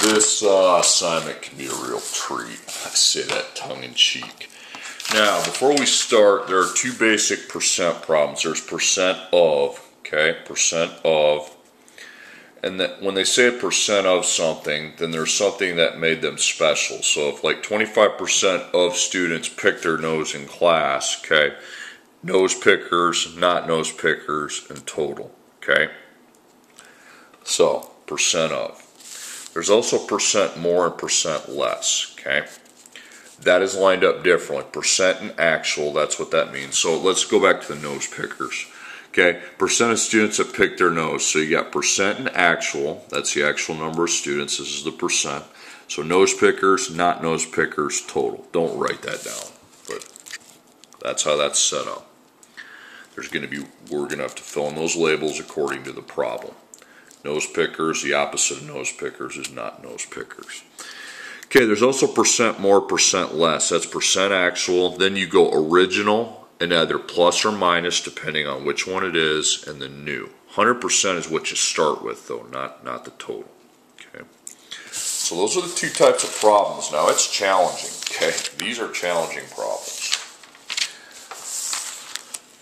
This assignment can be a real treat. I say that tongue-in-cheek. Now, before we start, there are two basic percent problems. There's percent of, okay, percent of, and that when they say a percent of something, then there's something that made them special. So if like 25% of students pick their nose in class, okay, nose pickers, not nose pickers, and total, okay? So, percent of. There's also percent more and percent less, okay? That is lined up differently. Percent and actual, that's what that means. So let's go back to the nose pickers, okay? Percent of students that pick their nose. So you got percent and actual, that's the actual number of students, this is the percent. So nose pickers, not nose pickers, total. Don't write that down, but that's how that's set up. There's going to be, we're going to have to fill in those labels according to the problem. Nose pickers, the opposite of nose pickers is not nose pickers. Okay, there's also percent more, percent less. That's percent actual. Then you go original and either plus or minus depending on which one it is, and then new. 100% is what you start with though, not the total. Okay. So those are the two types of problems. Now it's challenging, okay? These are challenging problems.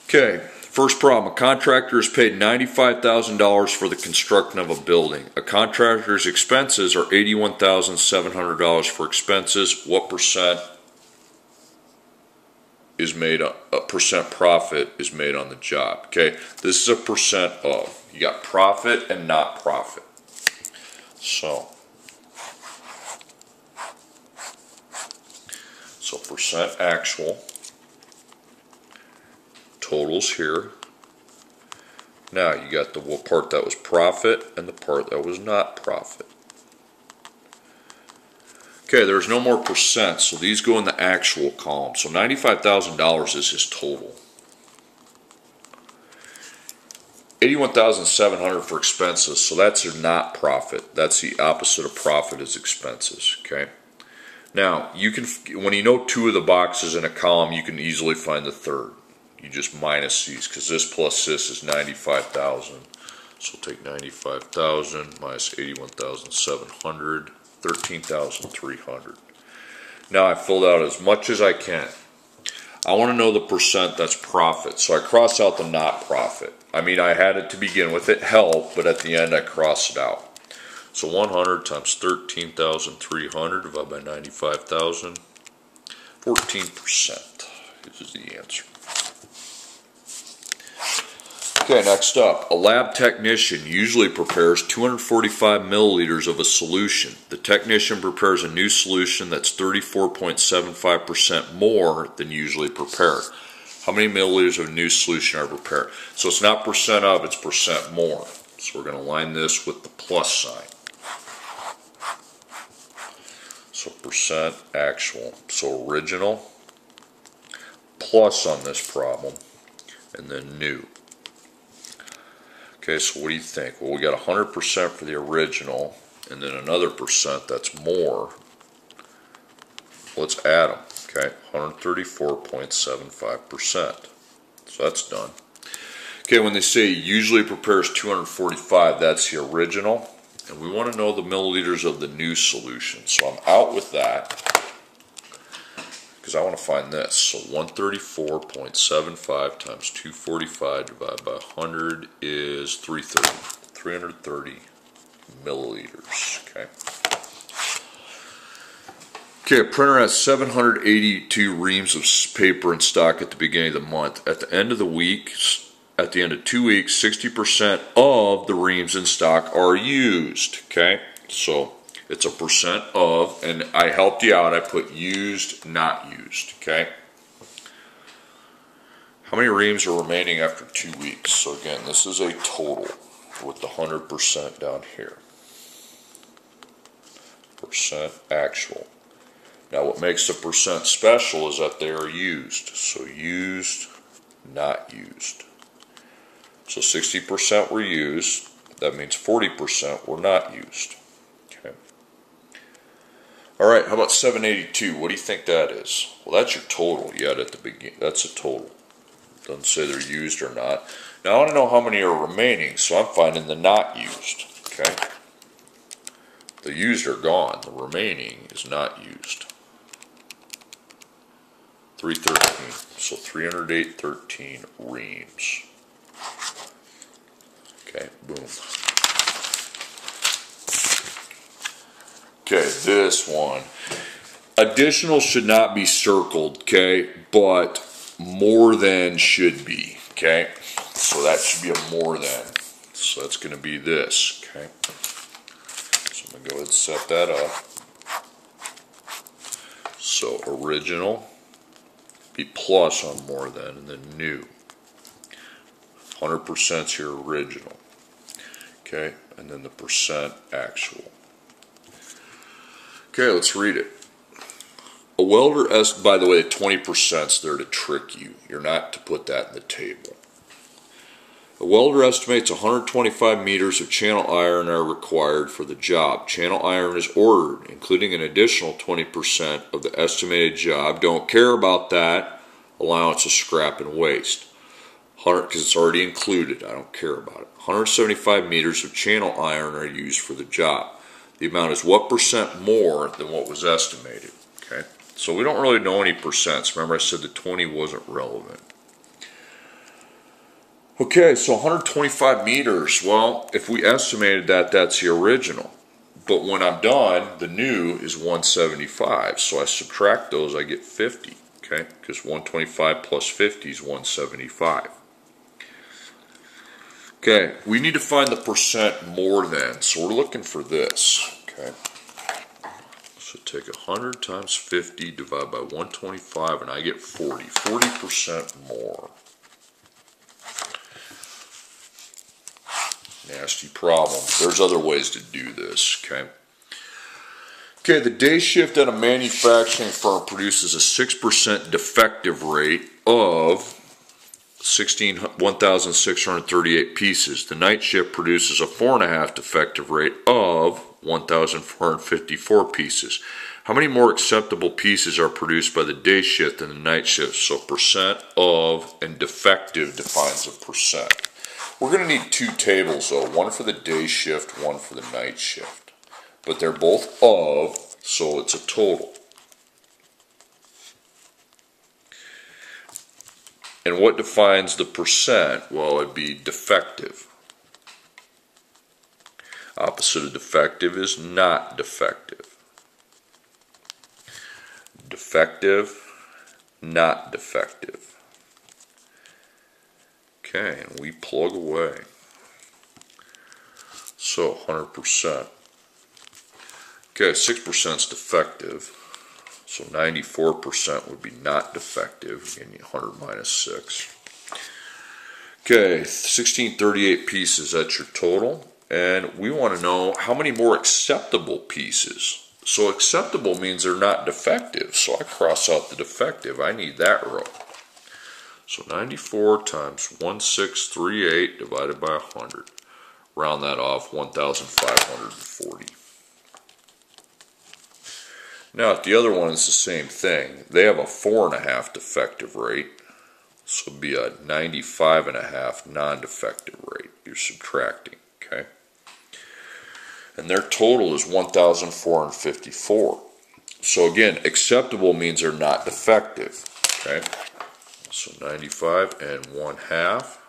Okay. First problem, a contractor is paid $95,000 for the construction of a building. A contractor's expenses are $81,700 for expenses. What percent is made, a percent profit is made on the job? Okay, this is a percent of. You got profit and not profit. So percent actual. Totals here. Now you got the part that was profit and the part that was not profit. Okay, there's no more percent, so these go in the actual column. So $95,000 is his total. $81,700 for expenses, so that's your not profit. That's the opposite of profit is expenses. Okay. Now you can, when you know two of the boxes in a column, you can easily find the third. You just minus these, because this plus this is 95,000. So take 95,000 minus 81,700, 13,300. Now I filled out as much as I can. I want to know the percent that's profit, so I cross out the not profit. I mean, I had it to begin with, it helped, but at the end I crossed it out. So 100 times 13,300 divided by 95,000, 14%. This is the answer. Okay, next up, a lab technician usually prepares 245 milliliters of a solution. The technician prepares a new solution that's 34.75% more than usually prepared. How many milliliters of new solution are prepared? So it's not percent of, it's percent more. So we're going to line this with the plus sign. So percent actual. So original, plus on this problem, and then new. Okay, so what do you think? Well, we got 100% for the original, and then another percent that's more. Let's add them, okay? 134.75%. So that's done. Okay, when they say usually prepares 245, that's the original. And we want to know the milliliters of the new solution. So I'm out with that, because I want to find this. So 134.75 times 245 divided by 100 is 330 milliliters. Okay. Okay, a printer has 782 reams of paper in stock at the beginning of the month. At the end of the week, at the end of 2 weeks, 60% of the reams in stock are used. Okay, so it's a percent of, and I helped you out. I put used, not used, okay? How many reams are remaining after 2 weeks? So again, this is a total with the 100% down here. Percent actual. Now what makes the percent special is that they are used. So used, not used. So 60% were used. That means 40% were not used. Okay. All right, how about 782? What do you think that is? Well, that's your total yet at the beginning. That's a total. Doesn't say they're used or not. Now I want to know how many are remaining, so I'm finding the not used. Okay. The used are gone. The remaining is not used. 313. So 308.13 reams. Okay, boom. Okay, this one. Additional should not be circled, okay, but more than should be, okay? So that should be a more than. So that's going to be this, okay? So I'm going to go ahead and set that up. So original, be plus on more than, and then new. 100% is your original, okay? And then the percent actual. Okay, let's read it. A welder, by the way, 20% is there to trick you. You're not to put that in the table. A welder estimates 125 meters of channel iron are required for the job. Channel iron is ordered, including an additional 20% of the estimated job. Don't care about that allowance of scrap and waste. Because it's already included. I don't care about it. 175 meters of channel iron are used for the job. The amount is what percent more than what was estimated. Okay, so we don't really know any percents. Remember I said the 20 wasn't relevant. Okay, so 125 meters. Well, if we estimated that, that's the original. But when I'm done, the new is 175. So I subtract those, I get 50. Okay, because 125 plus 50 is 175. Okay, we need to find the percent more than, so we're looking for this, okay? So take 100 times 50 divided by 125 and I get 40, 40% more. Nasty problem. There's other ways to do this, okay? Okay, the day shift at a manufacturing firm produces a 6% defective rate of 1,638 pieces. The night shift produces a 4.5 defective rate of 1,454 pieces. How many more acceptable pieces are produced by the day shift than the night shift? So percent of and defective defines a percent. We're going to need two tables though, one for the day shift, one for the night shift. But they're both of, so it's a total. And what defines the percent? Well, it'd be defective. Opposite of defective is not defective. Defective, not defective. Okay, and we plug away. So 100%. Okay, 6% is defective. So 94% would be not defective. Again, 100 minus 6. Okay, 1638 pieces, that's your total. And we want to know how many more acceptable pieces. So acceptable means they're not defective. So I cross out the defective. I need that row. So 94 times 1638 divided by 100. Round that off, 1,540. Now, at the other one, it's the same thing. They have a 4.5 defective rate, so it'd be a 95.5 non-defective rate. You're subtracting, okay? And their total is 1,454. So again, acceptable means they're not defective, okay? So 95 and 1/2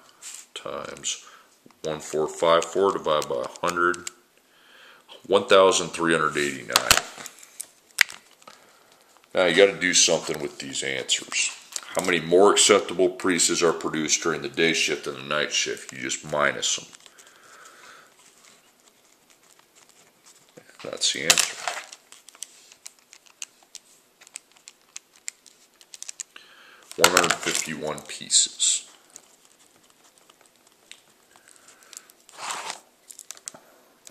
times 1,454 divided by 100, 1,389. Now you got to do something with these answers. How many more acceptable pieces are produced during the day shift than the night shift? You just minus them. That's the answer. $151 pieces.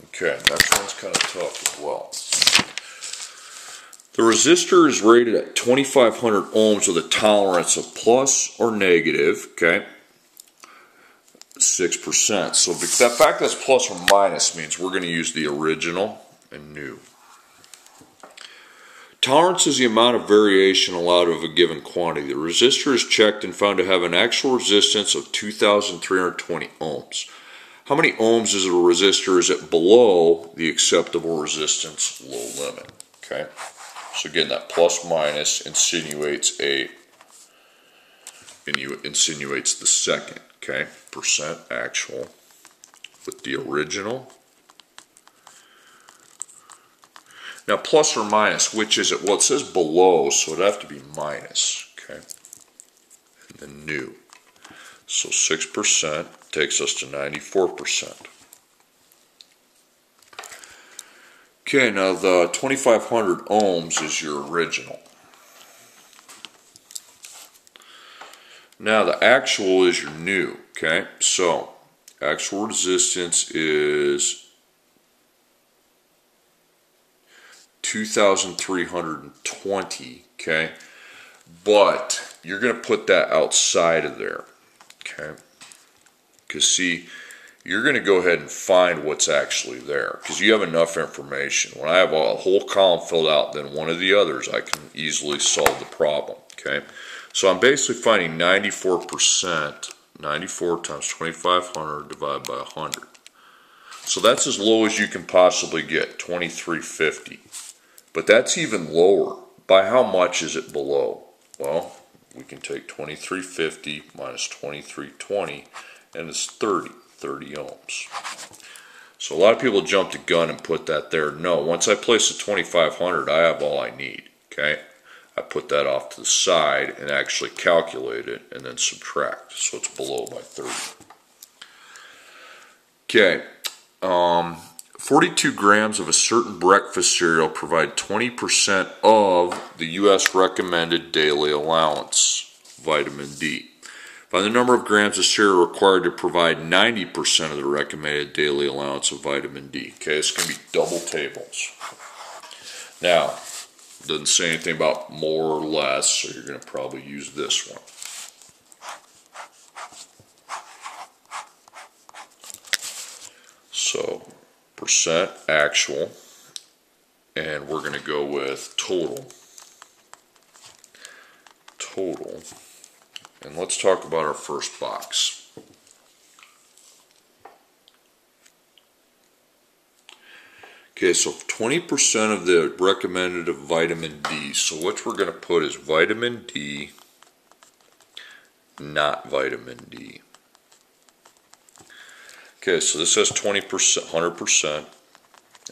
Okay, next one's kind of tough as well. The resistor is rated at 2,500 ohms with a tolerance of plus or negative, okay, 6%. So the fact that's plus or minus means we're going to use the original and new. Tolerance is the amount of variation allowed of a given quantity. The resistor is checked and found to have an actual resistance of 2,320 ohms. How many ohms is a resistor? Is it below the acceptable resistance low limit? Okay. So again, that plus minus insinuates the second. Okay. Percent actual with the original. Now, plus or minus, which is it? Well, it says below, so it'd have to be minus, okay? And then new. So 6% takes us to 94%. Okay, now the 2500 ohms is your original. Now, the actual is your new, okay? So, actual resistance is 2,320, okay? But you're going to put that outside of there, okay? Because see, you're going to go ahead and find what's actually there because you have enough information. When I have a whole column filled out, then one of the others, I can easily solve the problem, okay? So I'm basically finding 94%, 94 times 2,500 divided by 100. So that's as low as you can possibly get, 2,350. But that's even lower. By how much is it below? Well, we can take 2,350 minus 2,320, and it's 30 ohms. So a lot of people jump the gun and put that there. No, once I place the 2,500, I have all I need, okay? I put that off to the side and actually calculate it and then subtract. So it's below by 30. Okay. 42 grams of a certain breakfast cereal provide 20% of the U.S. recommended daily allowance, vitamin D. Find the number of grams of cereal required to provide 90% of the recommended daily allowance of vitamin D. Okay, it's going to be double tables. Now, it doesn't say anything about more or less, so you're going to probably use this one. So, percent actual, and we're going to go with total, and let's talk about our first box. Okay, so 20% of the recommended of vitamin D, so what we're going to put is vitamin D, not vitamin D. Okay, so this has 20%, 100%, and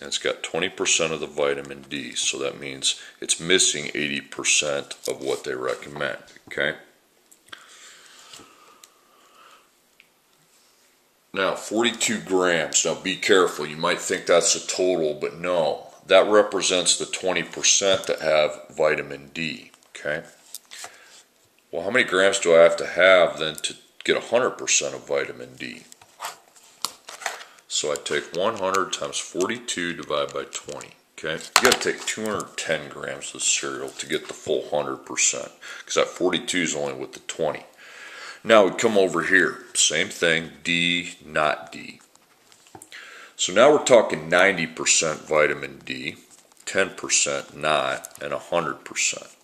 it's got 20% of the vitamin D, so that means it's missing 80% of what they recommend, okay? Now, 42 grams. Now, be careful. You might think that's the total, but no. That represents the 20% that have vitamin D, okay? Well, how many grams do I have to have then to get 100% of vitamin D? So I take 100 times 42 divided by 20. Okay, you got to take 210 grams of cereal to get the full 100%, because that 42 is only with the 20. Now we come over here, same thing, D, not D. So now we're talking 90% vitamin D, 10% not, and 100%.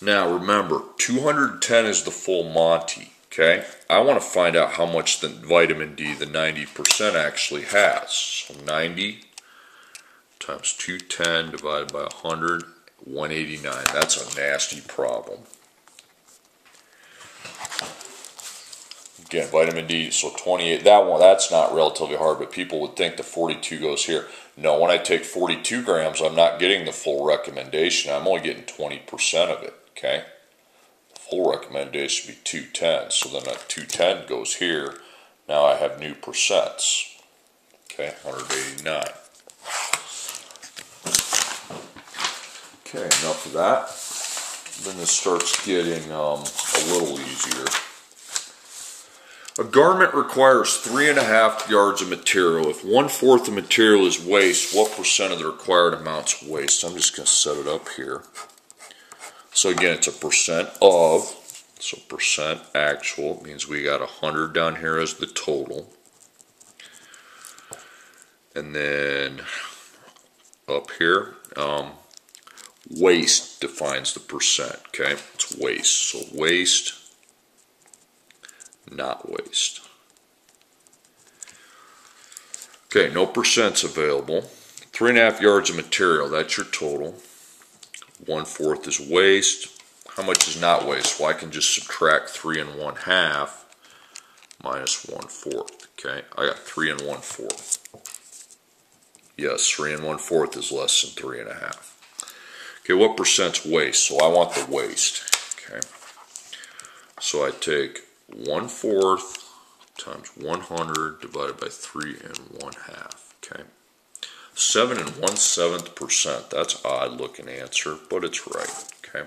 Now remember, 210 is the full Monty. Okay, I want to find out how much the vitamin D, the 90% actually has. So 90 times 210 divided by 100, 189. That's a nasty problem. Again, vitamin D, so 28. That one, that's not relatively hard, but people would think the 42 goes here. No, when I take 42 grams, I'm not getting the full recommendation. I'm only getting 20% of it, okay? Full recommendation would be 210, so then that 210 goes here. Now I have new percents. Okay, 189. Okay, enough of that. Then this starts getting a little easier. A garment requires 3.5 yards of material. If 1/4 of material is waste, what percent of the required amount's waste? I'm just going to set it up here. So again, it's a percent of, so percent actual means we got 100 down here as the total. And then up here, waste defines the percent, okay? It's waste. So waste, not waste. Okay, no percents available. 3.5 yards of material, that's your total. 1/4 is waste. How much is not waste? Well, I can just subtract 3 1/2 minus 1/4. Okay, I got 3 1/4. Yes, 3 1/4 is less than 3 1/2. Okay, what percent's waste? So I want the waste. Okay, so I take 1/4 times 100 divided by 3 1/2. Okay, 7 1/7%. That's odd looking answer, but it's right. Okay.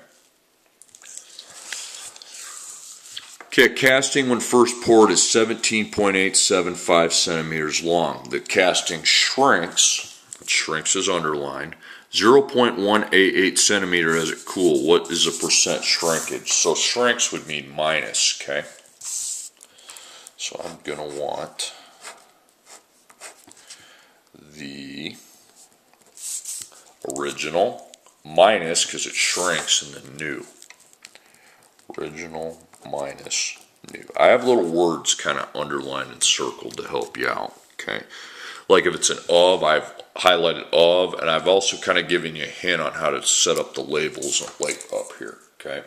Okay, casting when first poured is 17.875 centimeters long. The casting shrinks. It shrinks is underlined. 0.188 centimeter as it cool. What is the percent shrinkage? So shrinks would mean minus, okay? So I'm going to want the original minus, because it shrinks in the new. Original minus new. I have little words kind of underlined and circled to help you out, okay? Like if it's an of, I've highlighted of, and I've also kind of given you a hint on how to set up the labels like up here, okay?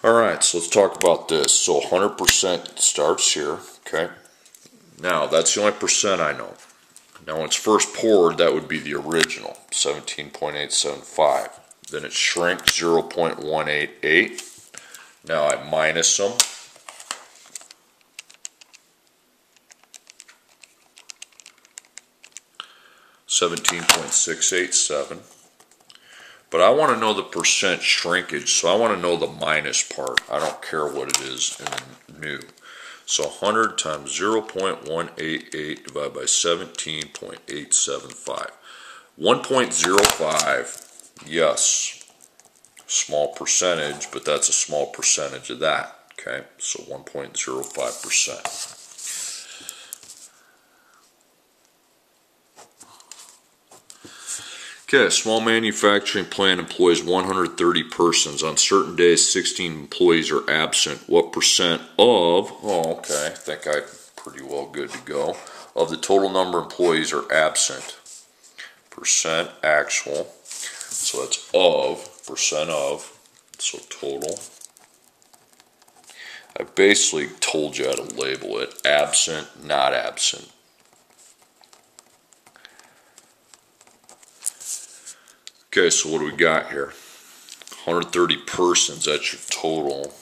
Alright, so let's talk about this. So 100% starts here, okay? Now, that's the only percent I know. Now, when it's first poured, that would be the original, 17.875. Then it shrinks 0.188. Now I minus them. $17.687. But I want to know the percent shrinkage, so I want to know the minus part. I don't care what it is in the new. So 100 times 0.188 divided by 17.875. 1.05, yes, small percentage, but that's a small percentage of that, okay? So 1.05%. Okay, a small manufacturing plant employs 130 persons. On certain days, 16 employees are absent. What percent of, oh, okay, I think I'm pretty well good to go, of the total number of employees are absent? Percent actual, so that's of, percent of, so total. I basically told you how to label it, absent, not absent. Okay, so what do we got here? 130 persons, that's your total.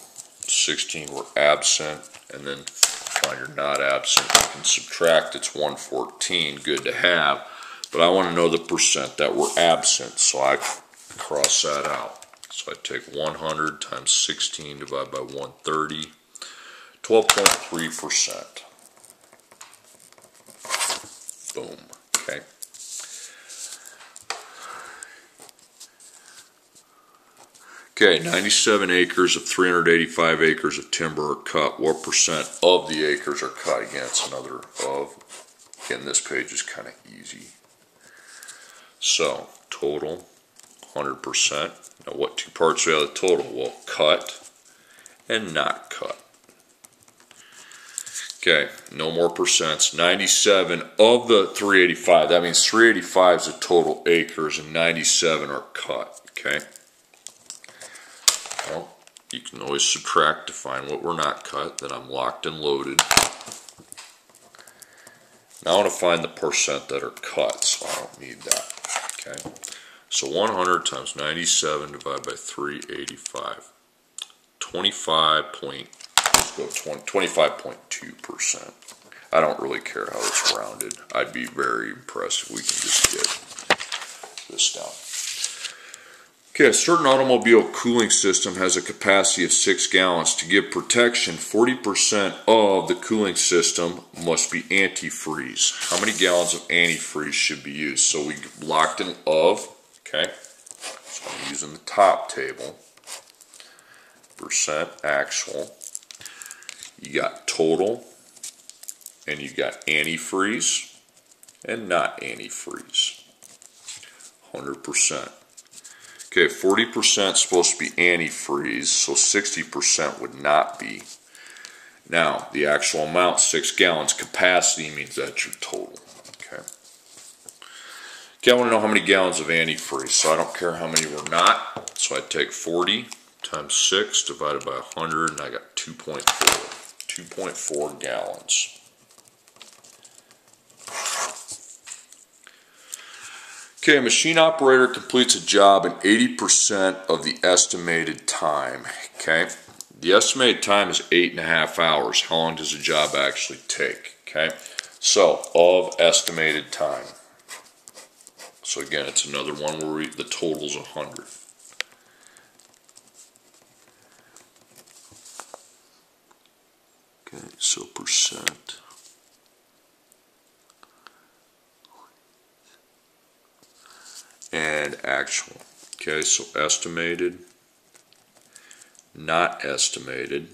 16 were absent, and then find your not absent. You can subtract, it's 114, good to have. But I want to know the percent that were absent, so I cross that out. So I take 100 times 16 divided by 130, 12.3%. Boom, okay. Okay, 97 acres of 385 acres of timber are cut. What percent of the acres are cut? Again, it's another of. Again, this page is kind of easy. So, total, 100%. Now, what two parts do we have of the total? Well, cut and not cut. Okay, no more percents. 97 of the 385. That means 385 is the total acres and 97 are cut, okay? Well, you can always subtract to find what were not cut. Then I'm locked and loaded. Now I want to find the percent that are cut, so I don't need that. Okay, so 100 times 97 divided by 385. 25.2%. I don't really care how it's rounded. I'd be very impressed if we can just get this down. Okay, a certain automobile cooling system has a capacity of 6 gallons. To give protection, 40% of the cooling system must be antifreeze. How many gallons of antifreeze should be used? So we locked in of, okay, so I'm using the top table. Percent actual. You got total, and you got antifreeze, and not antifreeze. 100%. Okay, 40% is supposed to be antifreeze, so 60% would not be. Now, the actual amount, 6 gallons. Capacity means that's your total. Okay. Okay, I want to know how many gallons of antifreeze. So I don't care how many were not. So I take 40 times 6 divided by 100, and I got 2.4. 2.4 gallons. Okay, a machine operator completes a job in 80% of the estimated time. Okay, the estimated time is 8.5 hours. How long does a job actually take? Okay, so of estimated time. So again, it's another one where the total's 100. Okay, so percent. And actual. Okay, so estimated, not estimated,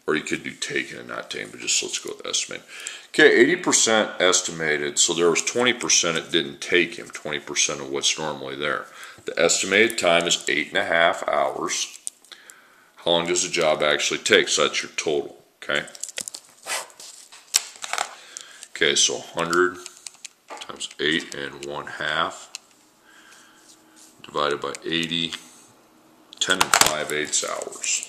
or you could do taken and not taken, but just let's go with estimated. Okay, 80% estimated, so there was 20% it didn't take him, 20% of what's normally there. The estimated time is 8.5 hours. How long does the job actually take? So that's your total, okay? Okay, so 100 times 8 1/2 divided by 80, 10 5/8 hours.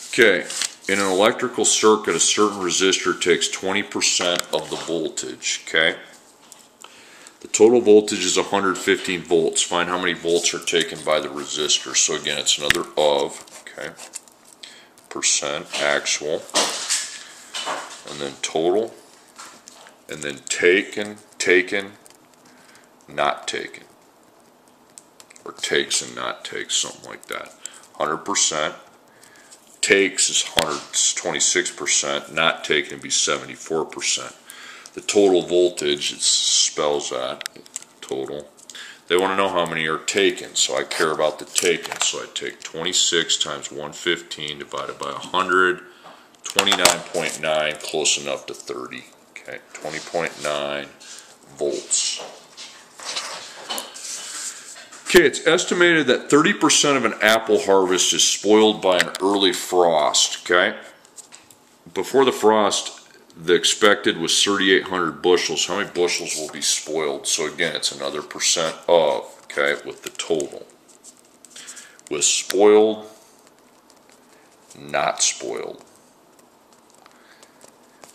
Okay, in an electrical circuit, a certain resistor takes 20% of the voltage, okay? The total voltage is 115 volts. Find how many volts are taken by the resistor. So again, it's another of, okay? Percent actual, and then total, and then taken, not taken, or takes and not takes, something like that. 100%, takes is 26%, not taken would be 74%. The total voltage, it spells that, total. They want to know how many are taken, so I care about the taken. So I take 26 times 115 divided by 100, 29.9, close enough to 30. Okay, 20.9 volts. Okay, it's estimated that 30% of an apple harvest is spoiled by an early frost, okay? Before the frost, the expected was 3,800 bushels. How many bushels will be spoiled? So again, it's another percent of, okay, with the total. With spoiled, not spoiled.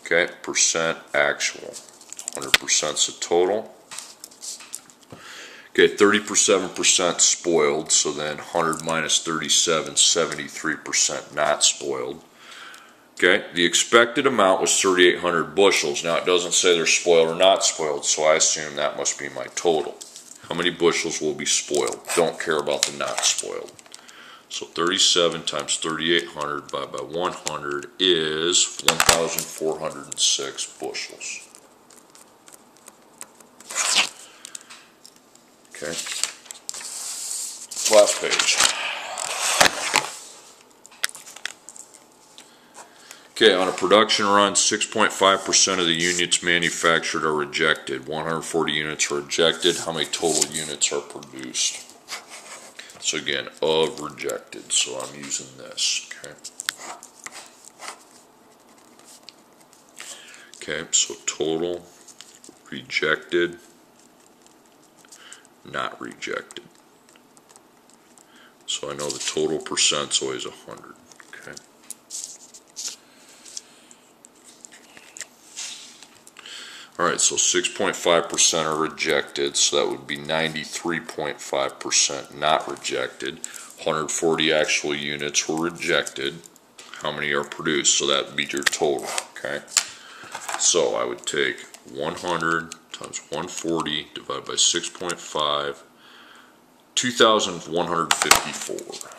Okay, percent actual. 100% is the total. Okay, 37% spoiled, so then 100 minus 37, 73% not spoiled. Okay, the expected amount was 3,800 bushels. Now it doesn't say they're spoiled or not spoiled, so I assume that must be my total. How many bushels will be spoiled? Don't care about the not spoiled. So 37 times 3,800 divided by 100 is 1,406 bushels. Okay, last page. Okay, on a production run, 6.5% of the units manufactured are rejected. 140 units are rejected. How many total units are produced? So again, of rejected, so I'm using this, okay? Okay, so total, rejected, not rejected. So I know the total percent's always 100, okay? Alright, so 6.5% are rejected, so that would be 93.5% not rejected. 140 actual units were rejected. How many are produced? So that would be your total, okay? So I would take 100 times 140 divided by 6.5, 2,154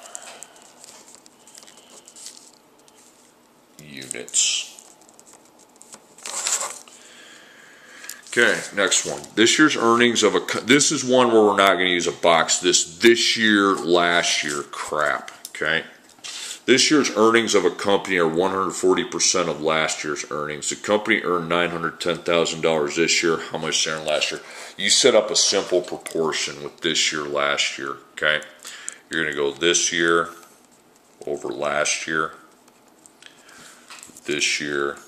units. Okay, next one. This year's earnings of a... This is one where we're not going to use a box. This year, last year crap, okay? This year's earnings of a company are 140% of last year's earnings. The company earned $910,000 this year. How much they earned last year? You set up a simple proportion with this year, last year, okay? you're going to go this year over last year, this year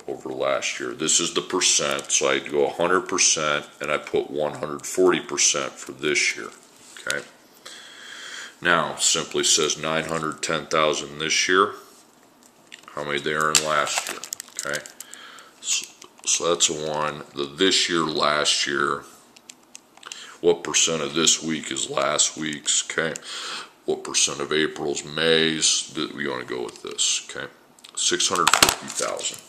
over last year. This is the percent, so I go 100% and I put 140% for this year. Okay. Now, simply says 910,000 this year. How many they earned last year? Okay. So that's a 1. The this year, last year. What percent of this week is last week's? Okay. What percent of April's, May's? We want to go with this. Okay. $650,000.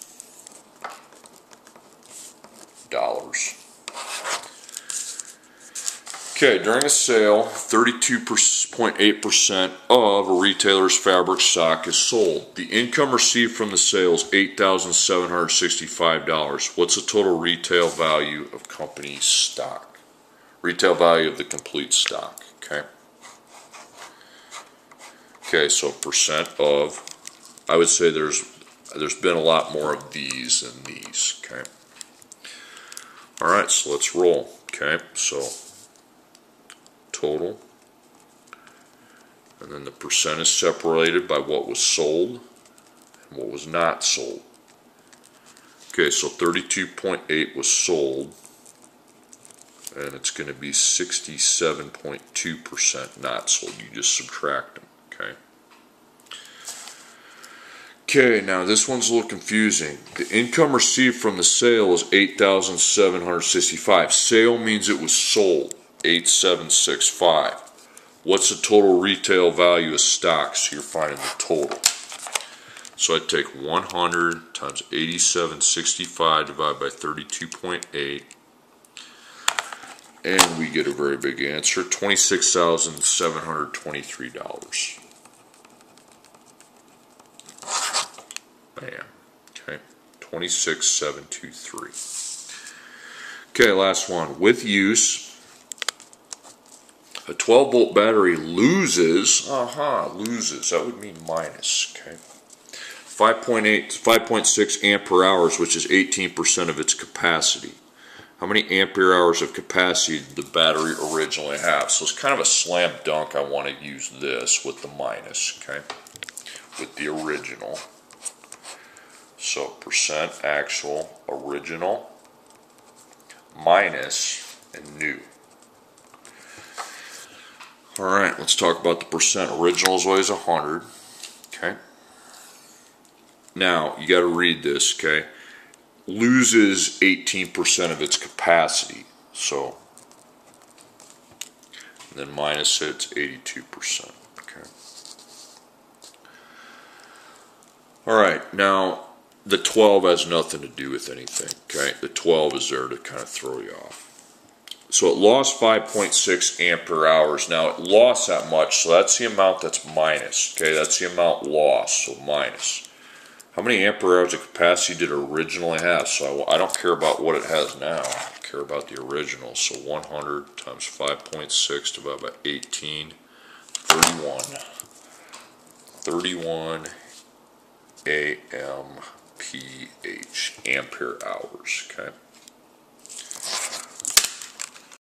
Okay, during a sale, 32.8% of a retailer's fabric stock is sold. The income received from the sale is $8,765. What's the total retail value of company stock? Retail value of the complete stock, okay? Okay, so percent of, I would say there's been a lot more of these than these, okay? All right, so let's roll, okay? So total, and then the percent is separated by what was sold and what was not sold. Okay, so 32.8 was sold, and it's going to be 67.2% not sold. You just subtract them, okay? Okay, now this one's a little confusing. The income received from the sale is $8,765. Sale means it was sold. 8,765. What's the total retail value of stock? So you're finding the total. So I take 100 times 8765 divided by 32.8, and we get a very big answer, $26,723. Bam. Okay, 26,723. Okay, last one. With use, a 12-volt battery loses, that would mean minus, okay? 5.6 ampere hours, which is 18% of its capacity. How many ampere hours of capacity did the battery originally have? So it's kind of a slam dunk. I want to use this with the minus, okay? With the original. So percent actual, original, minus, and new. Alright, let's talk about the percent. Original is always 100. Okay. Now, you got to read this, okay? Loses 18% of its capacity. So, and then minus it, it's 82%. Okay. Alright, now the 12 has nothing to do with anything. Okay. The 12 is there to kind of throw you off. So it lost 5.6 ampere hours. Now it lost that much, so that's the amount that's minus. Okay, that's the amount lost, so minus. How many ampere hours of capacity did it originally have? So I don't care about what it has now. I care about the original. So 100 times 5.6 divided by 18, 31. 31 AMPH, ampere hours, okay?